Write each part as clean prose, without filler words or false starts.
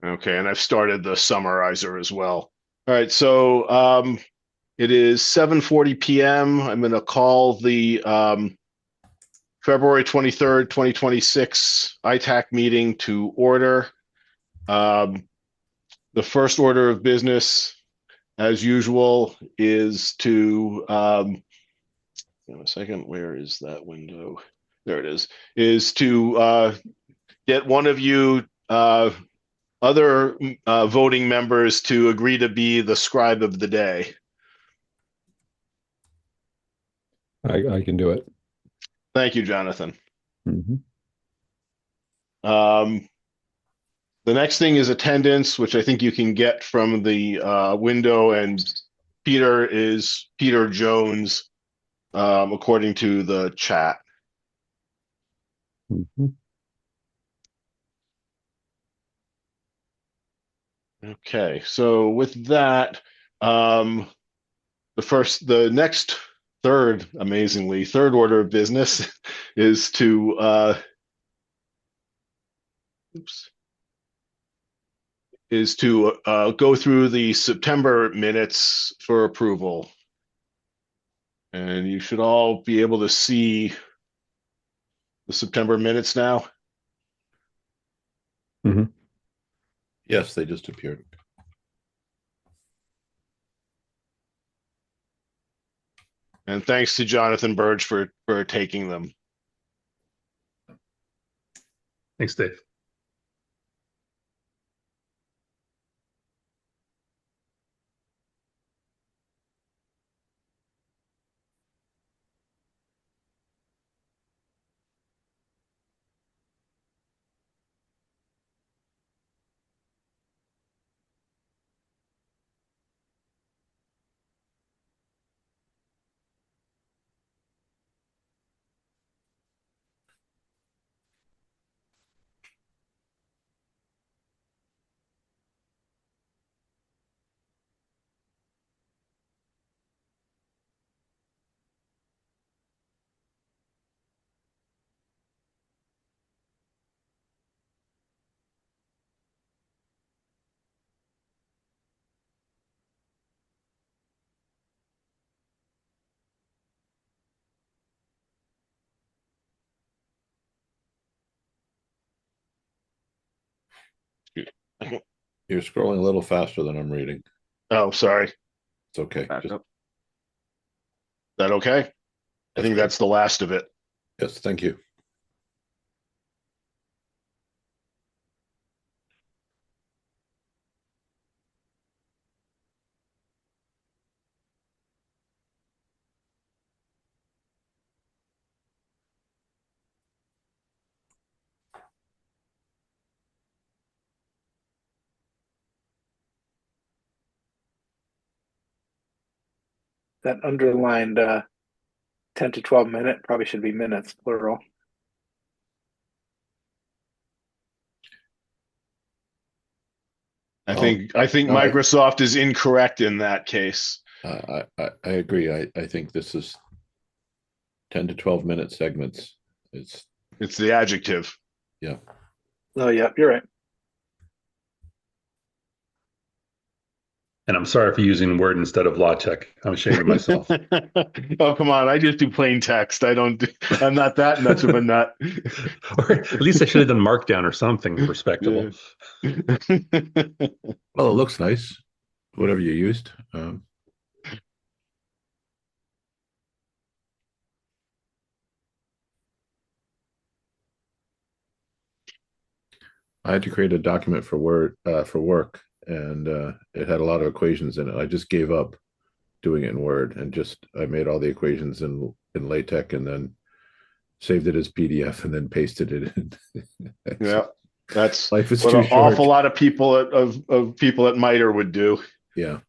Okay, and I've started the summarizer as well. All right, so it is 7:40 p.m. I'm going to call the February 23rd, 2026 ITAC meeting to order. Um, the first order of business, as usual, is to a second, where is that window? There it is to get one of you other voting members to agree to be the scribe of the day. I can do it. Thank you, Jonathan. Mhm. Um, the next thing is attendance, which I think you can get from the window, and Peter is Peter Jones, according to the chat. Mhm. Okay, so with that, um, the next third, amazingly, third order of business is to oops, is to go through the September minutes for approval. And you should all be able to see the September minutes now. Mhm. Yes, they just appeared. And thanks to Jonathan Burge for taking them. Thanks, Dave. You're scrolling a little faster than I'm reading. Oh, sorry. It's okay. Back Just up. That okay? I that's think good. that's the last of it. Yes, thank you. That underlined 10 to 12 minute probably should be minutes, plural. I think No, Microsoft is incorrect in that case. I agree. I think this is 10 to 12 minute segments. It's It's the adjective. yeah. Oh, yeah, you're right. And I'm sorry for using Word instead of LaTeX. I'm ashamed of myself. Oh, come on. I just do plain text. I'm not that nuts of a nut. Or at least I should have done Markdown or something Yeah. respectable. Well, it looks nice. Whatever you used. I had to create a document for Word for work, and it had a lot of equations in it. I just gave up doing it in Word and just I made all the equations in LaTeX and then saved it as PDF and then pasted it in. Yeah. That's Life is what too an awful short. lot of people of people at MITRE would do. Yeah.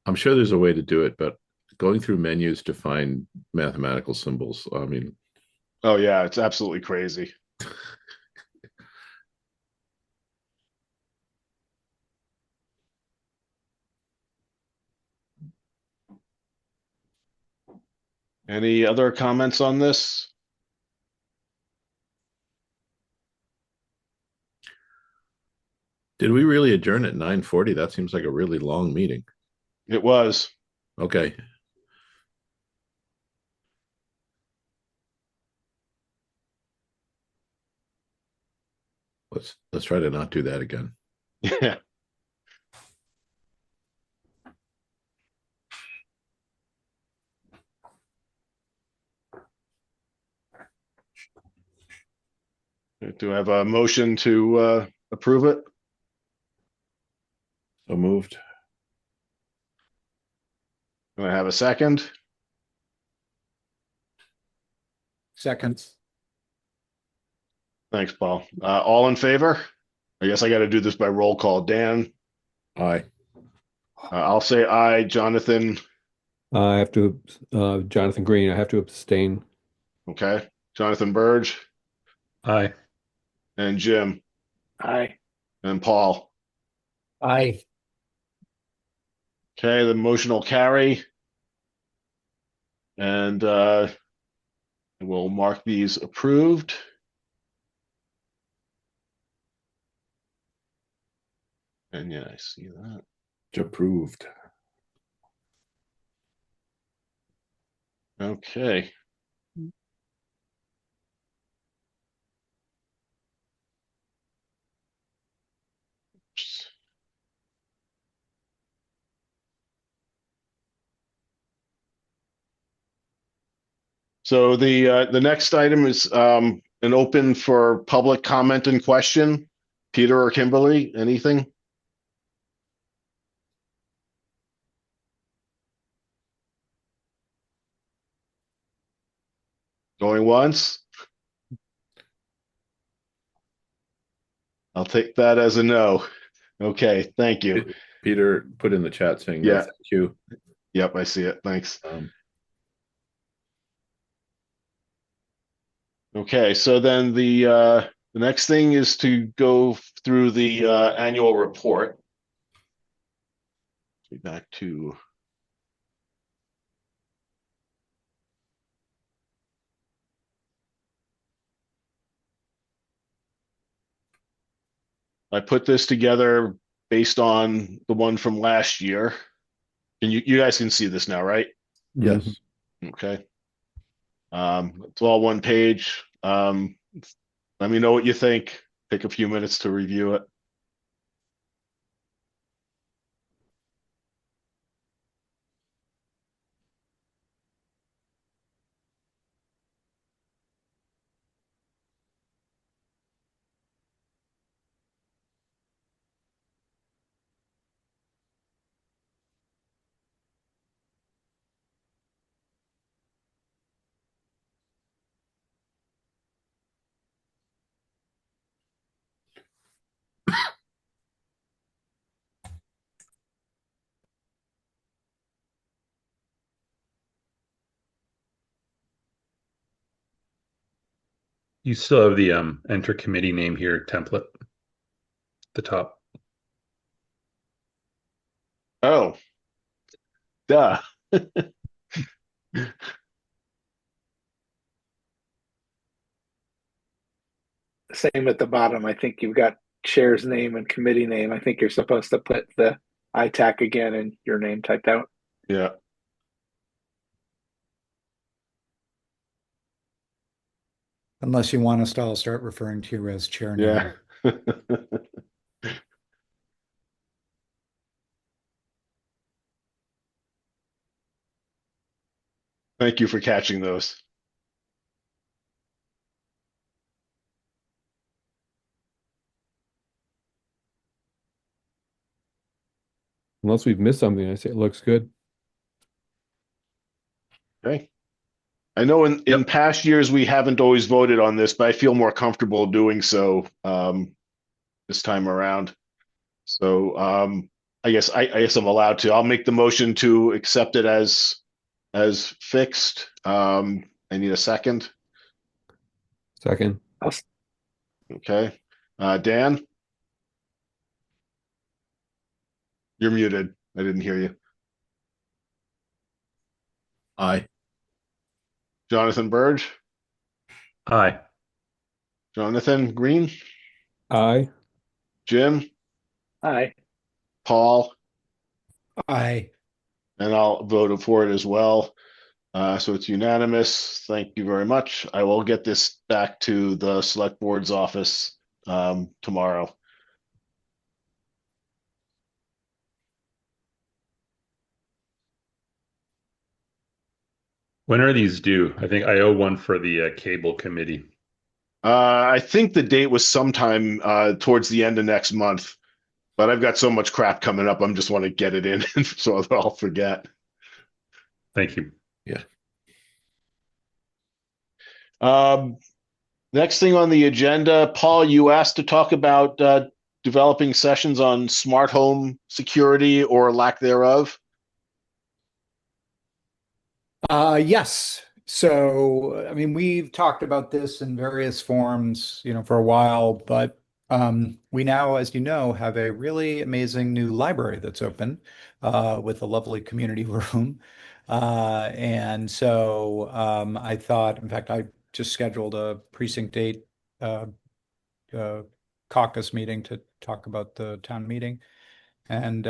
I'm sure there's a way to do it, but going through menus to find mathematical symbols, I mean, Oh yeah, it's absolutely crazy. Any other comments on this? Did we really adjourn at 9:40? That seems like a really long meeting. It was. Okay. Let's try to not do that again. Yeah. Do I have a motion to approve it? So moved. Do I have a second? Second. Thanks, Paul. All in favor? I guess I got to do this by roll call. Dan, Aye. I'll say aye. Jonathan, I have to, Jonathan Green, I have to abstain. okay. Jonathan Burge Aye. and Jim Aye. and Paul. Aye. Okay, the motion will carry. And we'll mark these approved. And yeah, I see that. Approved. Okay. So the next item is an open for public comment and question. Peter or Kimberly, anything? Going once? I'll take that as a no. Okay, thank you. Peter put in the chat saying no, Yeah. thank you. Yep, I see it. Thanks. Okay, so then the next thing is to go through the annual report. Back to I put this together based on the one from last year. And you guys can see this now, right? Yes. Okay. It's all one page. Let me know what you think. Take a few minutes to review it. You still have the enter committee name here template at the top. Oh, duh. Same at the bottom. I think you've got chair's name and committee name. I think you're supposed to put the ITAC again and your name typed out. Yeah. Unless you want us to all start referring to you as chair now. Yeah. Thank you for catching those. Unless we've missed something, I say it looks good. Okay. I know in past years we haven't always voted on this, but I feel more comfortable doing so this time around. So I guess I'm allowed to. I'll make the motion to accept it as fixed. I need a second. Second. Okay. Dan, you're muted. I didn't hear you. Aye. Jonathan Burge, Aye. Jonathan Green, Aye. Jim, Aye. Paul, Aye. and I'll vote for it as well. So it's unanimous. Thank you very much. I will get this back to the select board's office tomorrow. When are these due? I think I owe one for the cable committee. I think the date was sometime towards the end of next month, but I've got so much crap coming up. I'm just want to get it in so I'll forget. Thank you. Next thing on the agenda, Paul, you asked to talk about developing sessions on smart home security or lack thereof. Yes. So, I mean, we've talked about this in various forms, for a while, but we now, as you know, have a really amazing new library that's open with a lovely community room. And so I thought, in fact, I just scheduled a precinct 8 uh, uh, caucus meeting to talk about the town meeting. And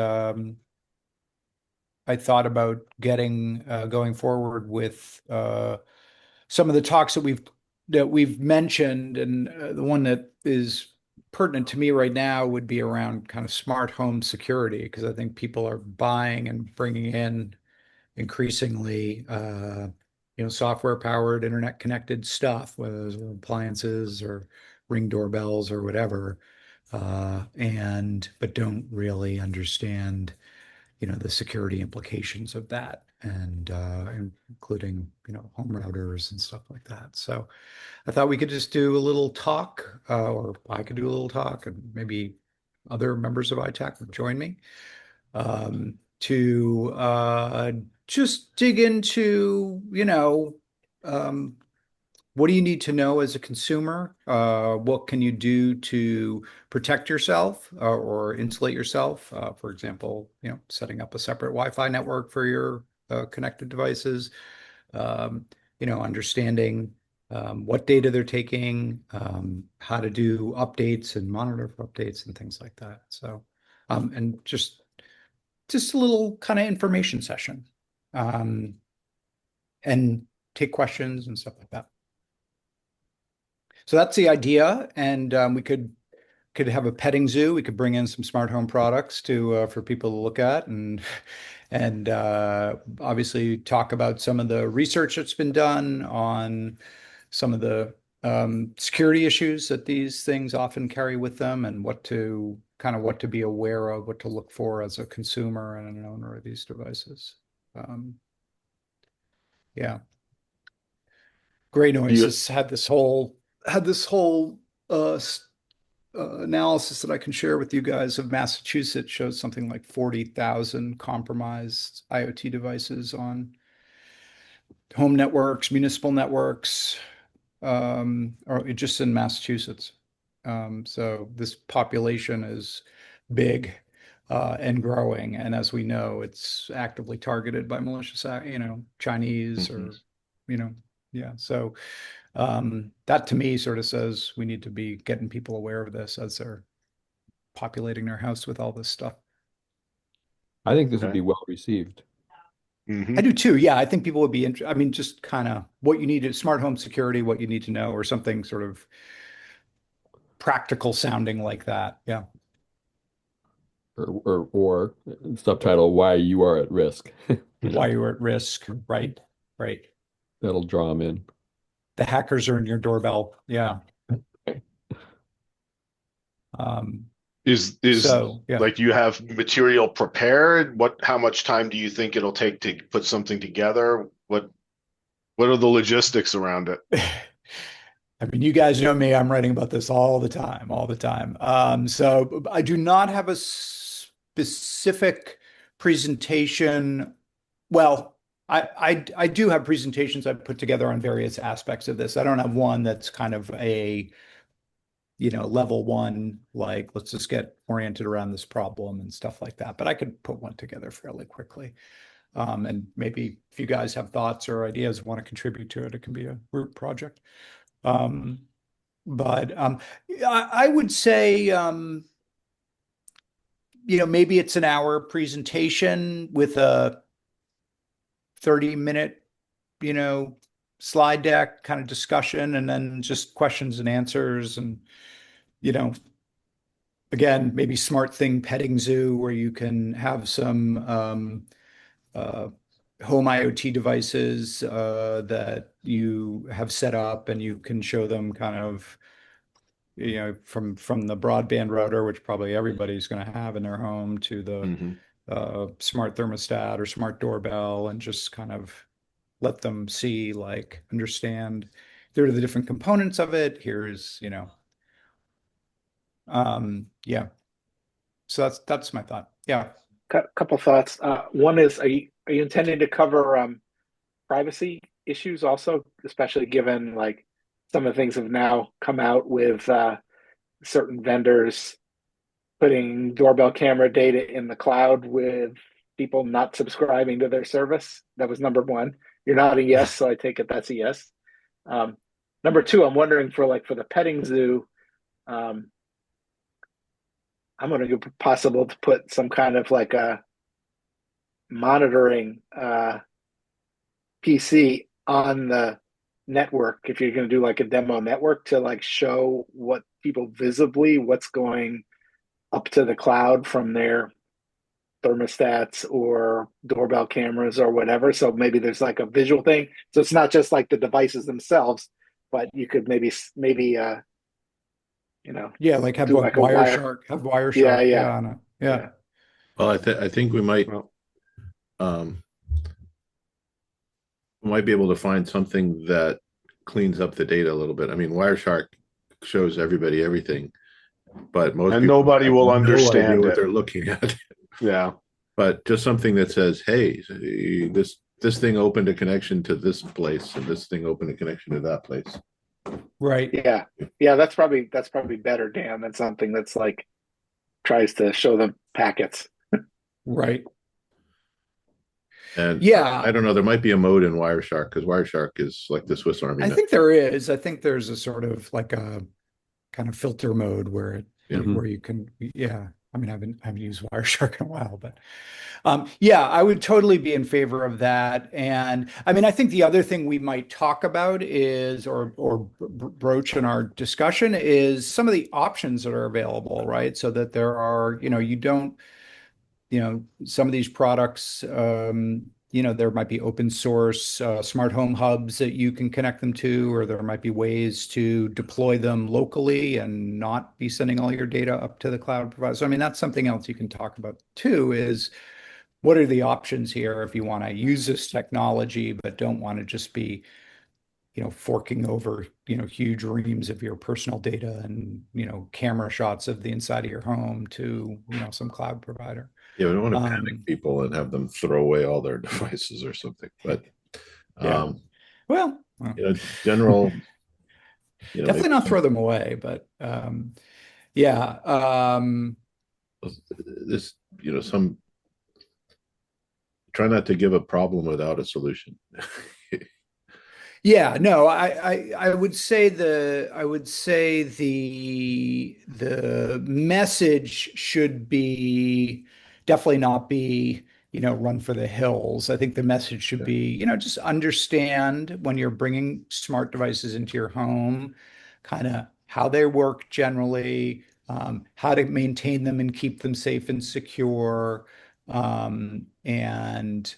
I thought about going forward with some of the talks that we've mentioned, and the one that is pertinent to me right now would be around kind of smart home security, because I think people are buying and bringing in increasingly, software powered, internet connected stuff, whether it's appliances or Ring doorbells or whatever, and but don't really understand the security implications of that, and including home routers and stuff like that. So I thought we could just do a little talk, or I could do a little talk, and maybe other members of ITAC would join me to just dig into um, what do you need to know as a consumer? What can you do to protect yourself or insulate yourself? For example, setting up a separate Wi-Fi network for your connected devices. Understanding what data they're taking, how to do updates and monitor for updates and things like that. So, and just a little kind of information session, um, and take questions and stuff like that. So that's the idea, and we could have a petting zoo. We could bring in some smart home products to for people to look at, and obviously talk about some of the research that's been done on some of the security issues that these things often carry with them, and what to be aware of, what to look for as a consumer and an owner of these devices. Yeah. Gray Noise You, has had this whole uh, analysis that I can share with you guys of Massachusetts. Shows something like 40,000 compromised IoT devices on home networks, municipal networks, or just in Massachusetts. So this population is big and growing, and as we know, it's actively targeted by malicious, Chinese Mhm. or, yeah. So that to me sort of says we need to be getting people aware of this as they're populating their house with all this stuff. I think this would Okay. be well received. I do too. Yeah, I think people would be interested. I mean, just kind of what you need to smart home security, what you need to know, or something sort of practical sounding like that. Yeah. Or subtitle why you are at risk. Why you're at risk. Right. Right. That'll draw them in. The hackers are in your doorbell. Yeah. Um, is so yeah. like you have material prepared? How much time do you think it'll take to put something together? What are the logistics around it? I mean, you guys know me, I'm writing about this all the time, all the time. So I do not have a specific presentation. Well, I do have presentations I've put together on various aspects of this. I don't have one that's kind of a, level one, like let's just get oriented around this problem and stuff like that. But I could put one together fairly quickly. And maybe if you guys have thoughts or ideas, want to contribute to it, it can be a group project. Um, but I would say maybe it's an hour presentation with a 30-minute, slide deck kind of discussion, and then just questions and answers. And, again, maybe smart thing petting zoo where you can have some home IoT devices that you have set up, and you can show them kind of, from the broadband router, which probably everybody's going to have in their home, to the smart thermostat or smart doorbell, and just kind of let them see, like, understand there are the different components of it. Here's, yeah. So that's my thought. Yeah. Couple thoughts. One is, are you intending to cover privacy issues also, especially given like some of the things have now come out with certain vendors putting doorbell camera data in the cloud with people not subscribing to their service? That was number one. You're nodding yes, so I take it that's a yes. Number two, I'm wondering for the petting zoo, I'm wondering if it's possible to put some kind of like a monitoring PC on the network, if you're going to do like a demo network, to like show what people visibly what's going up to the cloud from their thermostats or doorbell cameras or whatever. So maybe there's like a visual thing. So it's not just like the devices themselves, but you could maybe Yeah, like have do like Wireshark. Wireshark. Yeah. Yeah. Well, I think we might be able to find something that cleans up the data a little bit. I mean, Wireshark shows everybody everything, but most people nobody will have no understand idea what it. they're looking at. Yeah. But just something that says, "Hey, this thing opened a connection to this place, and this thing opened a connection to that place." Right. Yeah. That's probably better, Dan, than something that's like tries to show them packets. Right. And yeah, I don't know. There might be a mode in Wireshark, because Wireshark is like the Swiss Army I knife. think there is. I think there's a sort of like a kind of filter mode where you can, yeah. I mean, I haven't used Wireshark in a while, but yeah, I would totally be in favor of that. And I mean, I think the other thing we might talk about is, or broach in our discussion, is some of the options that are available, right? So that there are, you don't, some of these products, there might be open source smart home hubs that you can connect them to, or there might be ways to deploy them locally and not be sending all your data up to the cloud provider. So, I mean, that's something else you can talk about too, is what are the options here if you want to use this technology, but don't want to just be, forking over, huge reams of your personal data and, camera shots of the inside of your home to, some cloud provider. Yeah, we don't want to panic people and have them throw away all their devices or something. But yeah. Well, general, definitely not throw them away, but yeah. This, some try not to give a problem without a solution. Yeah, no, I would say the message should be definitely not be, run for the hills. I think the message should be, just understand when you're bringing smart devices into your home, kind of how they work generally, how to maintain them and keep them safe and secure, and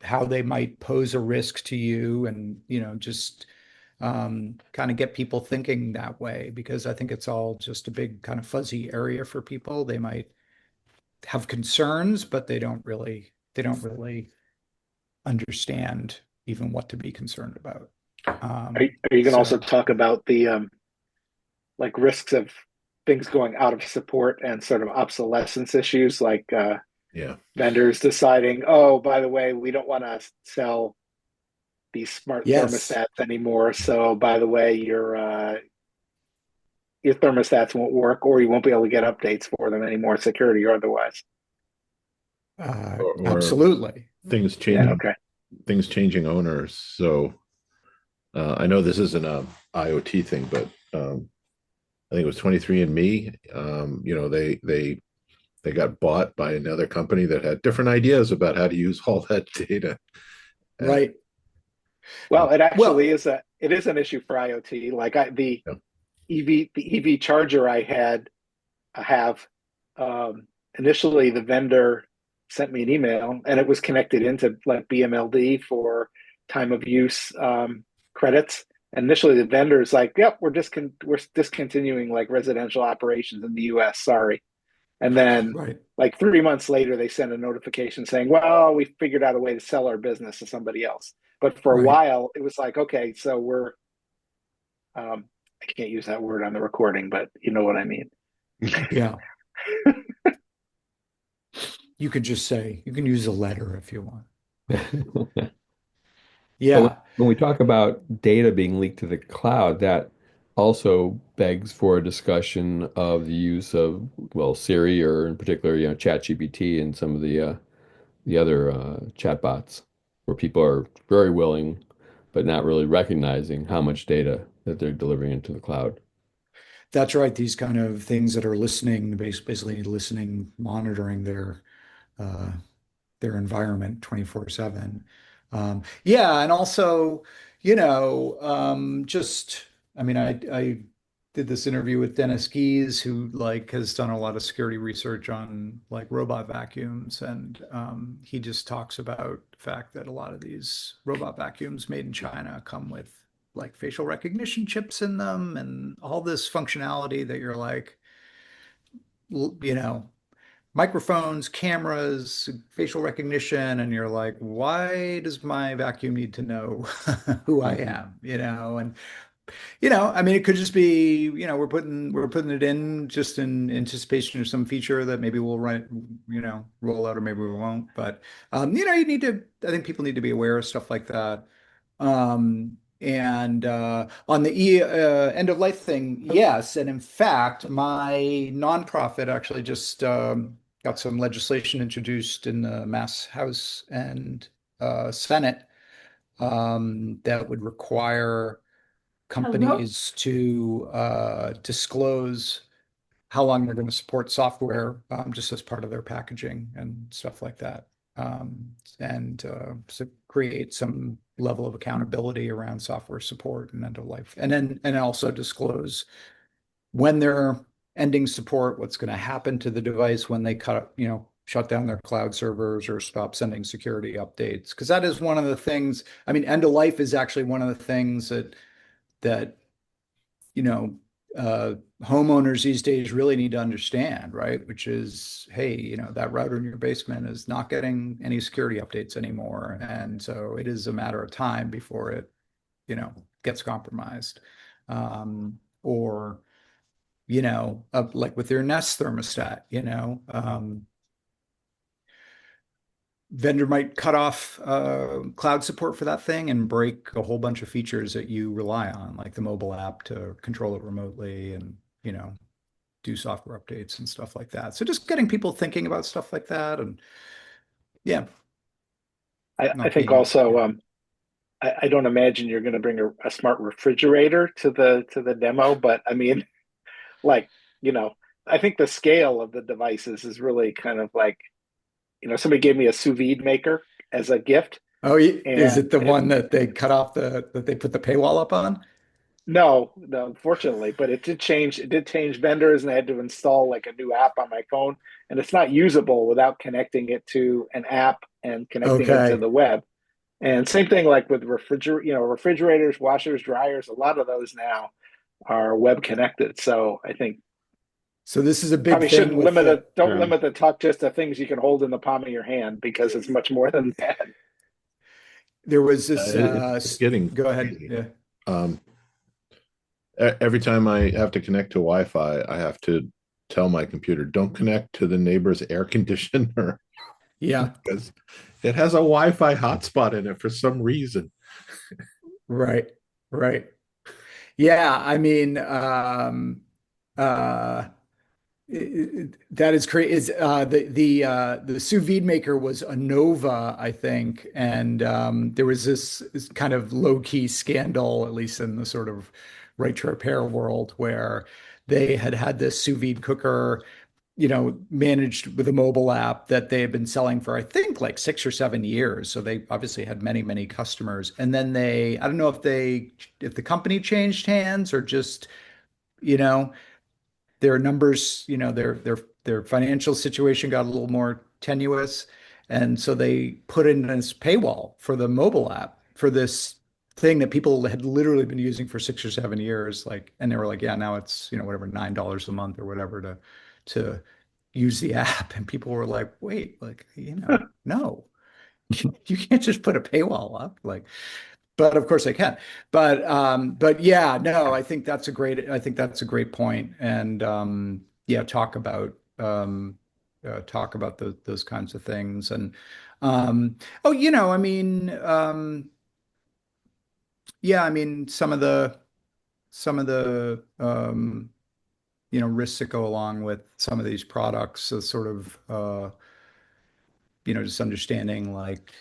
how they might pose a risk to you, and just kind of get people thinking that way, because I think it's all just a big kind of fuzzy area for people. They might have concerns, but they don't really understand even what to be concerned about. Are you going to also talk about the like risks of things going out of support and sort of obsolescence issues, like vendors deciding, oh, by the way, we don't want to sell these smart thermostats anymore, so by the way, your thermostats won't work, or you won't be able to get updates for them anymore, security or otherwise. Or absolutely. Things changing. Things changing owners. So I know this isn't a IoT thing, but I think it was 23andMe. They got bought by another company that had different ideas about how to use all that data. Uh, Right. Well, it actually Well, is an issue for IoT. Like yeah. the EV charger I have, initially the vendor sent me an email and it was connected into like BMLD for time of use credits. And initially the vendor is like, "Yep, we're discontinuing like residential operations in the US. Sorry." And then right, like 3 months later, they sent a notification saying, "Well, we figured out a way to sell our business to somebody else." But for a right. while, it was like, okay, so we're I can't use that word on the recording, but you know what I mean. Yeah. You could just say, you can use a letter if you want. But when Yeah, when we talk about data being leaked to the cloud, that also begs for a discussion of the use of, well, Siri or in particular, ChatGPT and some of the other chatbots, where people are very willing, but not really recognizing how much data that they're delivering into the cloud. that's right. These kind of things that are listening, basically listening, monitoring uh, their environment 24/7. Yeah, and also, just I mean, I did this interview with Dennis Gies, who like has done a lot of security research on like robot vacuums, and he just talks about the fact that a lot of these robot vacuums made in China come with like facial recognition chips in them and all this functionality that you're like, you know, microphones, cameras, facial recognition, and you're like, why does my vacuum need to know who I am? And I mean, it could just be, we're putting it in just in anticipation of some feature that maybe we'll roll out or maybe we won't. But I think people need to be aware of stuff like that. And on the end of life thing, yes. And in fact, my nonprofit actually just got some legislation introduced in the Mass House and Senate that would require companies to disclose how long they're going to support software just as part of their packaging and stuff like that. And so create some level of accountability around software support and end of life. And also disclose when they're ending support, what's going to happen to the device when they shut down their cloud servers or stop sending security updates. Because that is one of the things, I mean, end of life is actually one of the things that you know, uh, homeowners these days really need to understand, right? Which is, hey, that router in your basement is not getting any security updates anymore. And so it is a matter of time before it, gets compromised. Or, like with your Nest thermostat, vendor might cut off cloud support for that thing and break a whole bunch of features that you rely on, like the mobile app to control it remotely and, do software updates and stuff like that. So just getting people thinking about stuff like that and yeah, I not think being, also I don't imagine you're going to bring a smart refrigerator to the demo, but I mean, like, you know, I think the scale of the devices is really kind of like, somebody gave me a sous vide maker as a gift, oh, is and it the one that they cut off that they put the paywall up on? no, no, unfortunately, but it did change. It did change vendors, and I had to install like a new app on my phone, and it's not usable without connecting it to an app and connecting it to Okay. the web. And same thing like with refrigerators, washers, dryers. A lot of those now are web connected. So I think So this is a big probably thing shouldn't with limit the, it. Don't Yeah. limit the talk just to things you can hold in the palm of your hand because it's much more than that. there was this, It's getting go ahead. crazy. Yeah. Um, every time I have to connect to Wi-Fi, I have to tell my computer, don't connect to the neighbor's air conditioner Yeah. because it has a Wi-Fi hotspot in it for some reason. Right. Right. Yeah, I mean, uh, that is crazy. Is the sous vide maker was a Nova, I think, and there was this kind of low key scandal, at least in the sort of right to repair world, where they had had this sous vide cooker, managed with a mobile app that they had been selling for, I think, like 6 or 7 years. So they obviously had many, many customers. And then I don't know if the company changed hands or just, you know, their numbers, their financial situation got a little more tenuous. And so they put in this paywall for the mobile app for this thing that people had literally been using for 6 or 7 years. And they were like, yeah, now it's, whatever, $9 a month or whatever to use the app. And people were like, wait, like, no, you can't just put a paywall up. But of course I can. But yeah, no, I think that's a great point. And yeah, talk about those kinds of things. And oh, I mean, yeah, I mean, some of the risks that go along with some of these products, so sort of just understanding like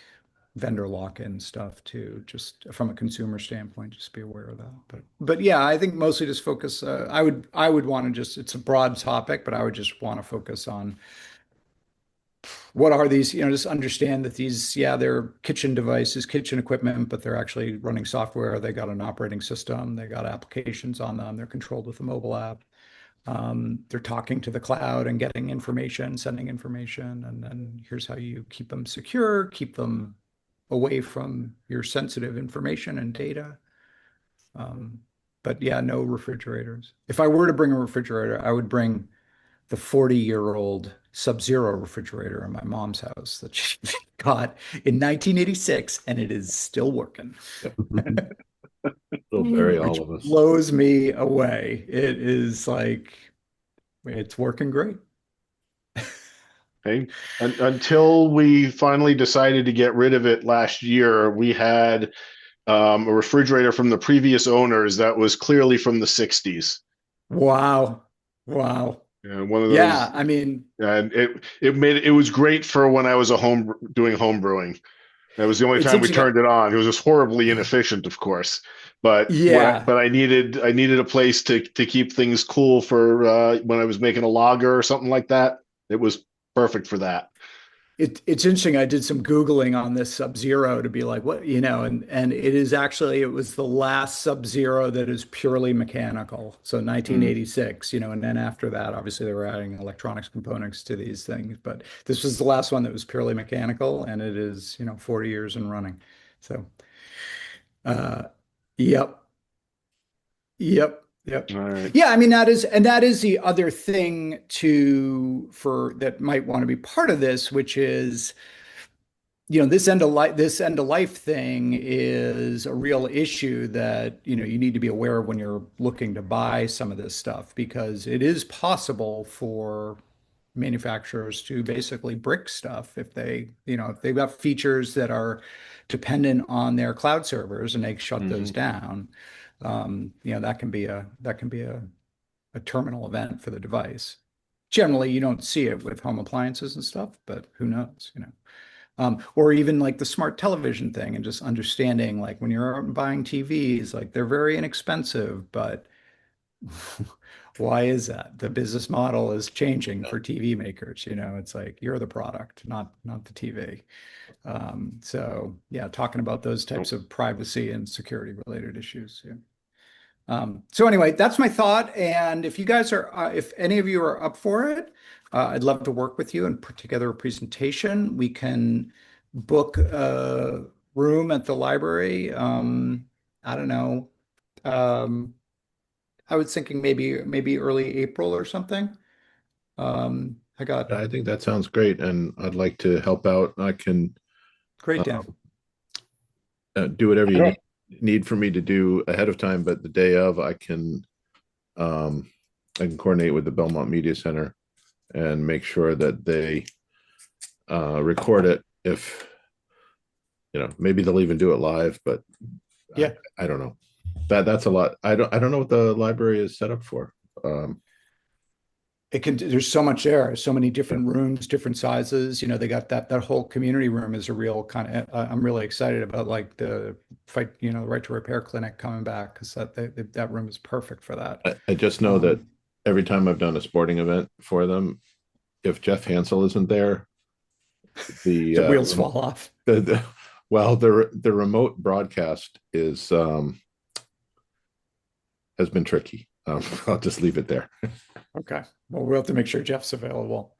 vendor lock-in stuff too, just from a consumer standpoint, just be aware of that. But yeah, I think mostly just focus. I would want to it's a broad topic, but I would just want to focus on what are these, just understand that these, yeah, they're kitchen devices, kitchen equipment, but they're actually running software. They got an operating system, they got applications on them, they're controlled with a mobile app. They're talking to the cloud and getting information, sending information, and then here's how you keep them secure, keep them away from your sensitive information and data. Um, but yeah, no refrigerators. If I were to bring a refrigerator, I would bring the 40-year-old Sub-Zero refrigerator in my mom's house that she got in 1986, and it is still working. Still bury all Which of us. blows me away. It is like, it's working great. Okay. Until we finally decided to get rid of it last year, we had a refrigerator from the previous owners that was clearly from the 60s. Wow. Wow. One of Yeah, those, I mean, and it was great for when I was doing home brewing. That was the only it's time we interesting. turned it on. It was just horribly inefficient, of course. But Yeah, I needed a place to keep things cool for when I was making a lager or something like that. It was perfect for that. it's interesting. I did some Googling on this Sub-Zero to be like, what, and it was the last Sub-Zero that is purely mechanical. So Mm. 1986, and then after that, obviously they were adding electronics components to these things, but this was the last one that was purely mechanical, and it is, 40 years and running. So, uh, yep. Yep. Yep. All right. Yeah, I mean that is the other thing for that might want to be part of this, which is, this end of life thing is a real issue that, you need to be aware of when you're looking to buy some of this stuff, because it is possible for manufacturers to basically brick stuff if they've got features that are dependent on their cloud servers and they shut those down. That can be a terminal event for the device. Generally, you don't see it with home appliances and stuff, but who knows. Or even like the smart television thing, and just understanding, like, when you're out buying TVs, like, they're very inexpensive, but why is that? The business model is changing for TV makers. It's like, you're the product, not the TV. So yeah, talking about those types of privacy and security related issues. Yeah. So anyway, that's my thought. And if any of you are up for it, I'd love to work with you and put together a presentation. We can book a room at the library. I don't know. Um, I was thinking maybe early April or something. I got I think that sounds great, and I'd like to help out. I can great, uh, Dan. do whatever you Sure. need for me to do ahead of time, but the day of, I can coordinate with the Belmont Media Center and make sure that they record it. If maybe they'll even do it live, but Yeah. I don't know. That's a lot. I don't know what the library is set up for. There's so much there, so many Yeah. different rooms, different sizes. They got that whole community room is a real kind of, I'm really excited about, like, the right to repair clinic coming back, because that room is perfect for that. I just know that every time I've done a sporting event for them, if Jeff Hansel isn't there, the The wheels fall off. well, the remote broadcast is has been tricky. I'll just leave it there. Okay. Well, we'll have to make sure Jeff's available.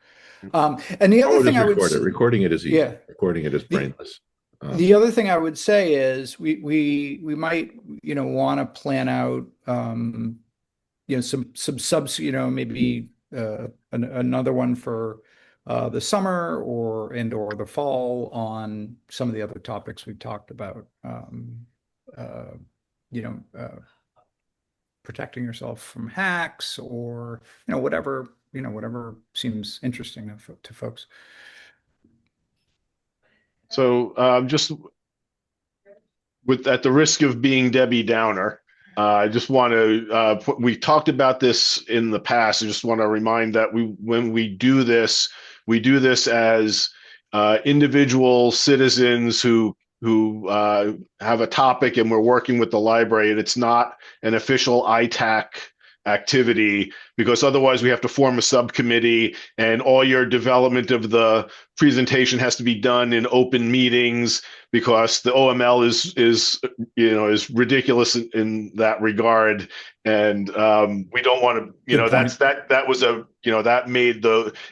And the other thing I would say, recording it is easy. yeah. Recording it is brainless. The other thing I would say is we might, want to plan out, some subs, maybe another one for the summer or the fall on some of the other topics we've talked about. You know, protecting yourself from hacks or whatever seems interesting to folks. So just at the risk of being Debbie Downer, I just want to we talked about this in the past. I just want to remind that when we do this as individual citizens who have a topic, and we're working with the library, and it's not an official ITAC activity, because otherwise we have to form a subcommittee, and all your development of the presentation has to be done in open meetings, because the OML is ridiculous in that regard, and we don't want to. That was that made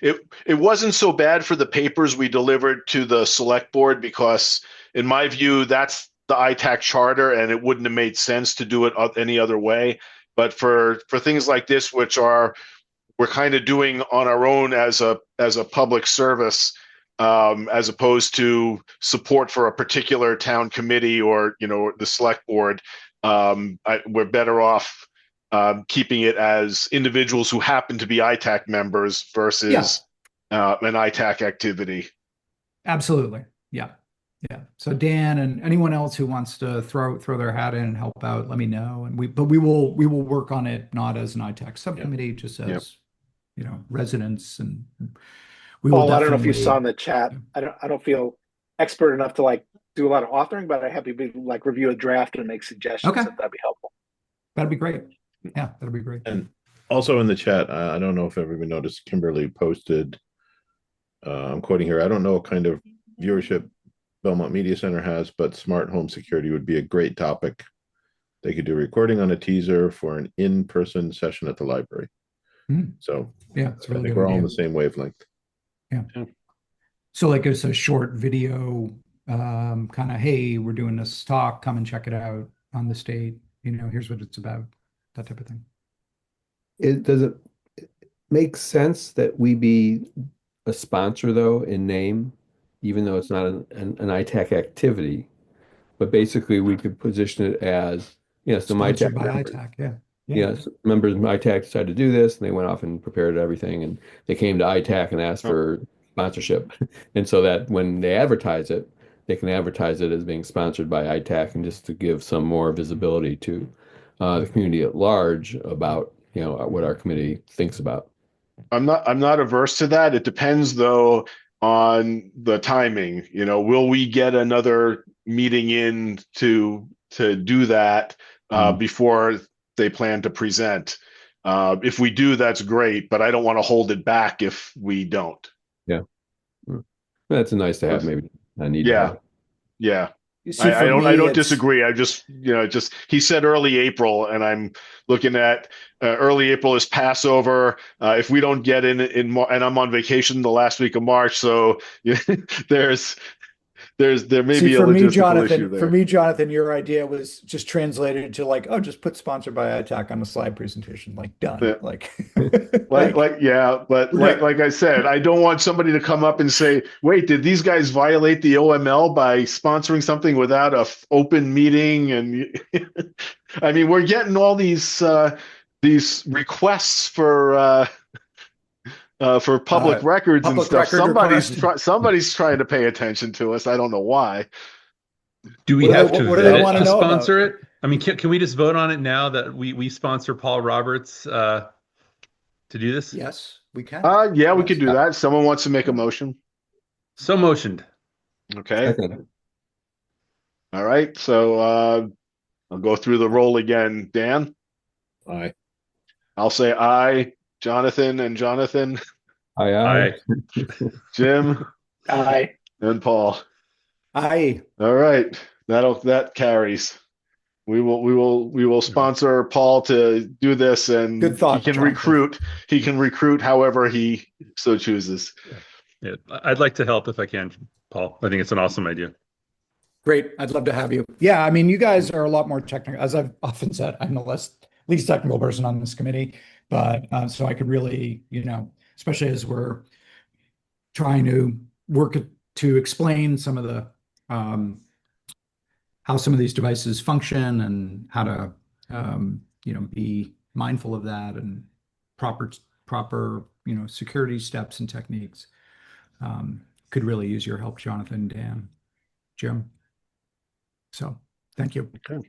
it wasn't so bad for the papers we delivered to the select board, because in my view that's the ITAC charter, and it wouldn't have made sense to do it any other way. But for things like this, which we're kind of doing on our own as a public service, as opposed to support for a particular town committee or the select board, we're better off keeping it as individuals who happen to be ITAC members versus an ITAC activity. Absolutely, yeah. Yeah. So Dan and anyone else who wants to throw their hat in and help out, let me know. And we will work on it not as an ITAC subcommittee, just as residents, and we will. Paul, I don't know if you definitely saw in the chat. I don't feel expert enough to do a lot of authoring, but I'm happy to review a draft and make suggestions. Okay. If that'd be helpful. That'd be great. Yeah, that'd be great. And also in the chat, I don't know if everyone noticed, Kimberly posted, I'm quoting here, I don't know what kind of viewership Belmont Media Center has, but smart home security would be a great topic. They could do recording on a teaser for an in-person session at the library. So yeah, it's a really I think good we're all idea. on the same wavelength. Yeah. So it's a short video, kind of, hey, we're doing this talk, come and check it out on the state. Here's what it's about, that type of thing. Does it make sense that we be a sponsor, though, in name, even though it's not an ITAC activity? But basically, we could position it as, some Sponsored ITAC by members. ITAC, yeah. Yes, members of ITAC decided to do this, and they went off and prepared everything, and they came to ITAC and asked for sponsorship. And so that when they advertise it, they can advertise it as being sponsored by ITAC, and just to give some more visibility to the community at large about what our committee thinks about. I'm not averse to that. It depends, though, on the timing. Will we get another meeting in to do that before they plan to present? If we do, that's great, but I don't want to hold it back if we don't. Yeah, that's nice to have. Maybe I need to have. Yeah. See, I don't it's- disagree. I just he said early April, and I'm looking at early April is Passover. If we don't get in and I'm on vacation the last week of March, so there may be a logistical issue there. For me, Jonathan, your idea was just translated to just put sponsored by ITAC on the slide presentation, done. Yeah. Like I said, I don't want somebody to come up and say, wait, did these guys violate the OML by sponsoring something without a open meeting? And I mean, we're getting all these requests for public records and stuff. Somebody's trying to pay attention to us. I don't know why. Do we have to what do they vet want to to know sponsor about? it? I mean, can we just vote on it now that we sponsor Paul Roberts to do this? Yes, we can. Yeah, we could do that. Someone wants to make a motion. So motioned. Okay. Okay. All right. So I'll go through the roll again. Dan? Aye. I'll say aye. Jonathan and Jonathan, Aye, aye. Jim, Aye. and Paul. Aye. All right, that carries. We will sponsor Paul to do this, and Good thought, he can Jonathan. recruit. He can recruit however he so chooses. Yeah, I'd like to help if I can, Paul. I think it's an awesome idea. Great. I'd love to have you. Yeah, I mean, you guys are a lot more technical. As I've often said, I'm the least technical person on this committee, but so I could really, especially as we're trying to work to explain some of the how some of these devices function and how to be mindful of that and proper security steps and techniques. Could really use your help, Jonathan, Dan, Jim. So thank you. Okay.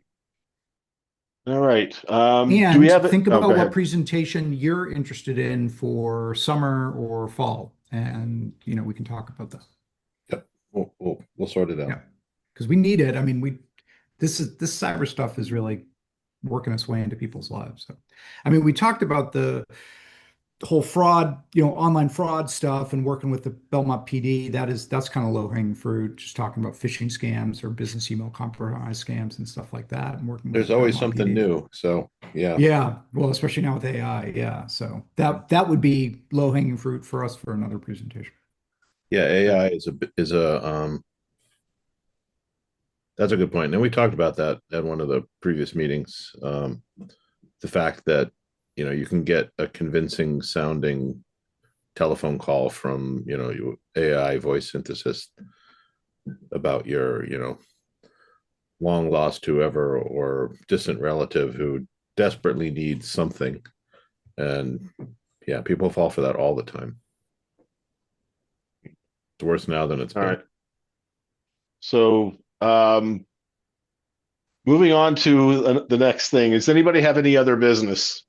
All right. And do we have think Oh, about go what ahead. presentation you're interested in for summer or fall, and we can talk about that. Yep. We'll sort it out. Yeah, because we need it. I mean, this cyber stuff is really working its way into people's lives. So, I mean, we talked about the whole fraud, online fraud stuff and working with the Belmont PD. That's kind of low hanging fruit, just talking about phishing scams or business email compromise scams and stuff like that. And working with There's the always Belmont something PD. new. So yeah. Yeah. Well, especially now with AI. Yeah. So that would be low hanging fruit for us for another presentation. Yeah, AI is a that's a good point. And we talked about that at one of the previous meetings. The fact that you can get a convincing sounding telephone call from AI voice synthesis about your long lost whoever or distant relative who desperately needs something, and yeah, people fall for that all the time. It's worse now than it's All been. right. So, moving on to the next thing. Does anybody have any other business?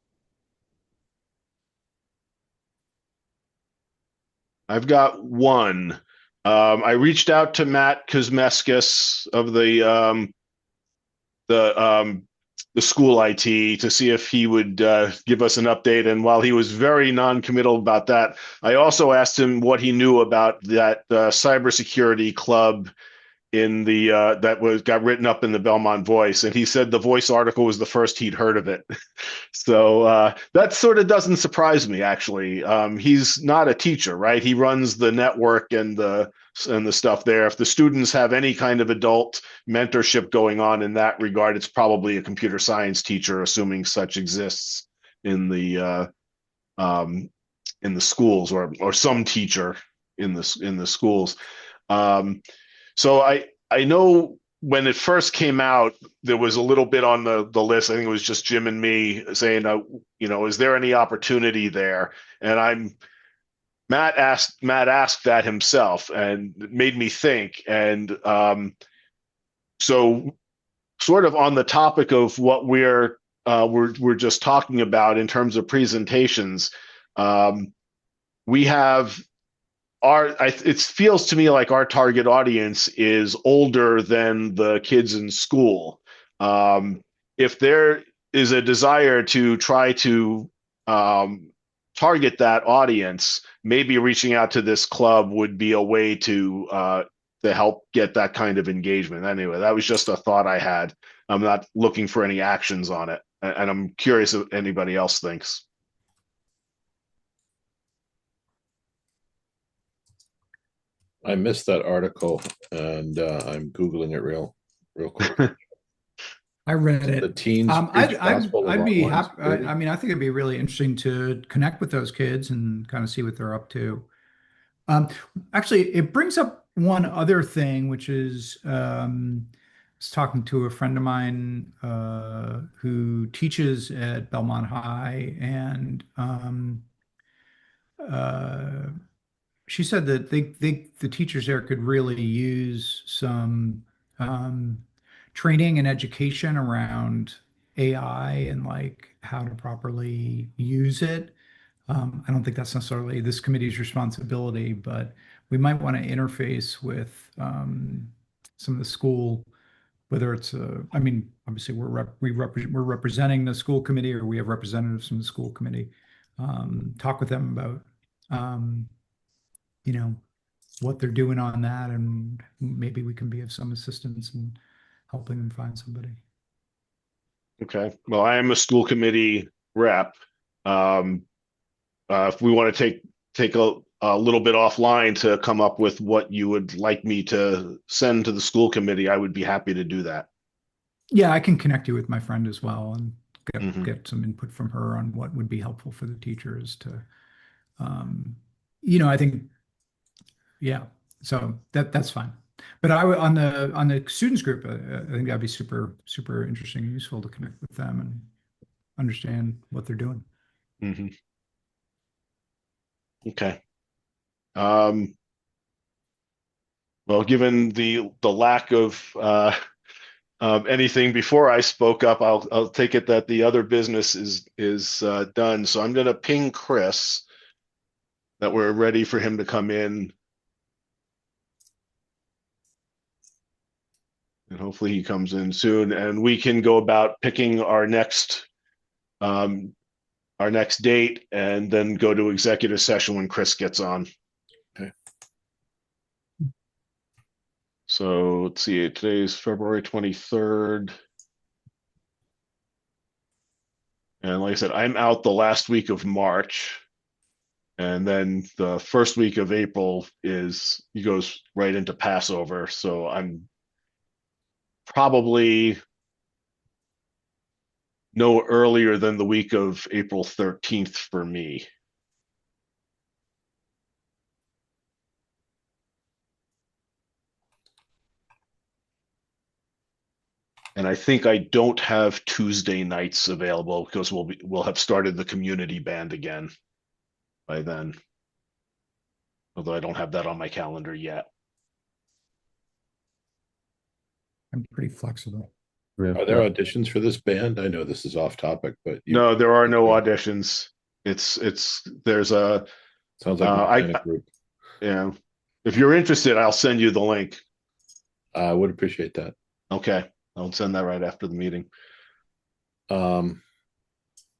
I've got one. I reached out to Matt Kuzmeskis of the school IT to see if he would give us an update. And while he was very non-committal about that, I also asked him what he knew about that cybersecurity club in the got written up in the Belmont Voice, and he said the Voice article was the first he'd heard of it. So that sort of doesn't surprise me, actually. He's not a teacher, right? He runs the network and the stuff there. If the students have any kind of adult mentorship going on in that regard, it's probably a computer science teacher, assuming such exists in the schools, or some teacher in the schools. So I know when it first came out, there was a little bit on the list. I think it was just Jim and me saying, is there any opportunity there? And Matt asked that himself, and it made me think. And so, sort of on the topic of what we're just talking about in terms of presentations, we have it feels to me like our target audience is older than the kids in school. If there is a desire to try to target that audience, maybe reaching out to this club would be a way to help get that kind of engagement. Anyway, that was just a thought I had. I'm not looking for any actions on it, and I'm curious if anybody else thinks. I missed that article, and I'm googling it real quick. I read The it. teens I'd be happy. I mean, I think it'd be really interesting to connect with those kids and kind of see what they're up to. Actually, it brings up one other thing, which is I was talking to a friend of mine who teaches at Belmont High, and uh, she said that the teachers there could really use some um, training and education around AI and like how to properly use it. I don't think that's necessarily this committee's responsibility, but we might want to interface with some of the school, whether it's I mean, obviously we're representing the school committee, or we have representatives from the school committee. talk with them about, you know, what they're doing on that, and maybe we can be of some assistance in helping them find somebody. Okay. Well, I am a school committee rep. If we want to take a little bit offline to come up with what you would like me to send to the school committee, I would be happy to do that. Yeah, I can connect you with my friend as well and Mhm. get some input from her on what would be helpful for the teachers to, you know, I think, yeah, so that's fine. But on the students group, I think that'd be super interesting and useful to connect with them and understand what they're doing. Mhm. Okay. Well, given the lack of anything before I spoke up, I'll take it that the other business is done. So I'm going to ping Chris that we're ready for him to come in, and hopefully he comes in soon, and we can go about picking our next date, and then go to executive session when Chris gets on. Okay. So let's see, today's February 23rd. And like I said, I'm out the last week of March. And then the first week of April he goes right into Passover. So I'm probably no earlier than the week of April 13th for me. And I think I don't have Tuesday nights available because we'll have started the community band again by then. Although I don't have that on my calendar yet. I'm pretty flexible. Yeah. Are there auditions for this band? I know this is off topic, but No, there are no auditions. There's a sounds like a panic group. yeah. If you're interested, I'll send you the link. I would appreciate that. Okay, I'll send that right after the meeting. Do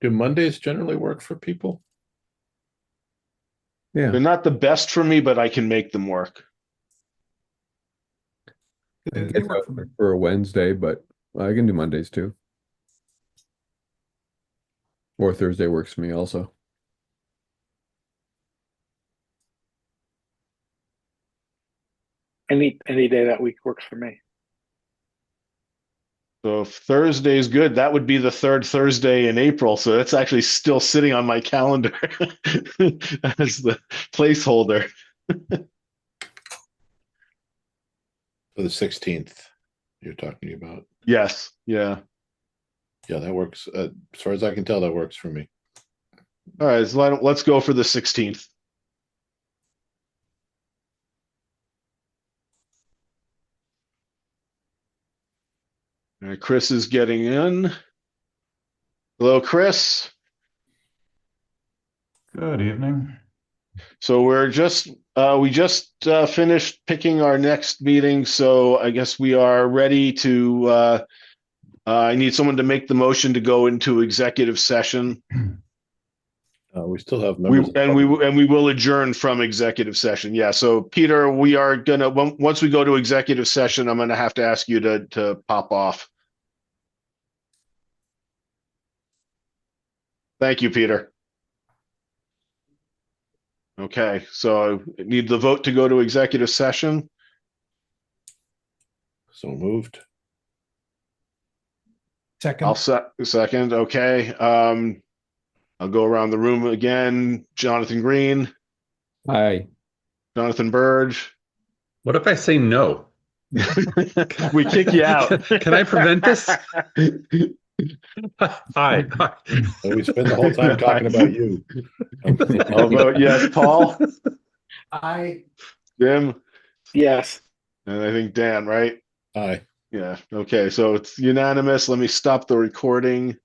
Mondays generally work for people? Yeah. They're not the best for me, but I can make them work. They work for me. For a Wednesday, but I can do Mondays too. Or Thursday works for me also. Any day that week works for me. So if Thursday is good, that would be the third Thursday in April. So that's actually still sitting on my calendar as the placeholder. For the 16th, you're talking about. Yes. Yeah. Yeah, that works. As far as I can tell, that works for me. All right. So let's go for the 16th. All right, Chris is getting in. Hello, Chris. Good evening. So we just finished picking our next meeting. So I guess we are ready to. I need someone to make the motion to go into executive session. We still have members. We will adjourn from executive session. Yeah. So Peter, we are gonna once we go to executive session, I'm gonna have to ask you to pop off. Thank you, Peter. Okay, so I need the vote to go to executive session. So moved. Second. I'll second. Okay. I'll go around the room again. Jonathan Green, Hi. Jonathan Burge. What if I say no? We kick you out. Can I prevent this? Hi. So we spend the whole time talking about you. I'll vote yes. Paul, Jim, Yes. and I think Dan, right? Aye. Yeah. Okay. So it's unanimous. Let me stop the recording.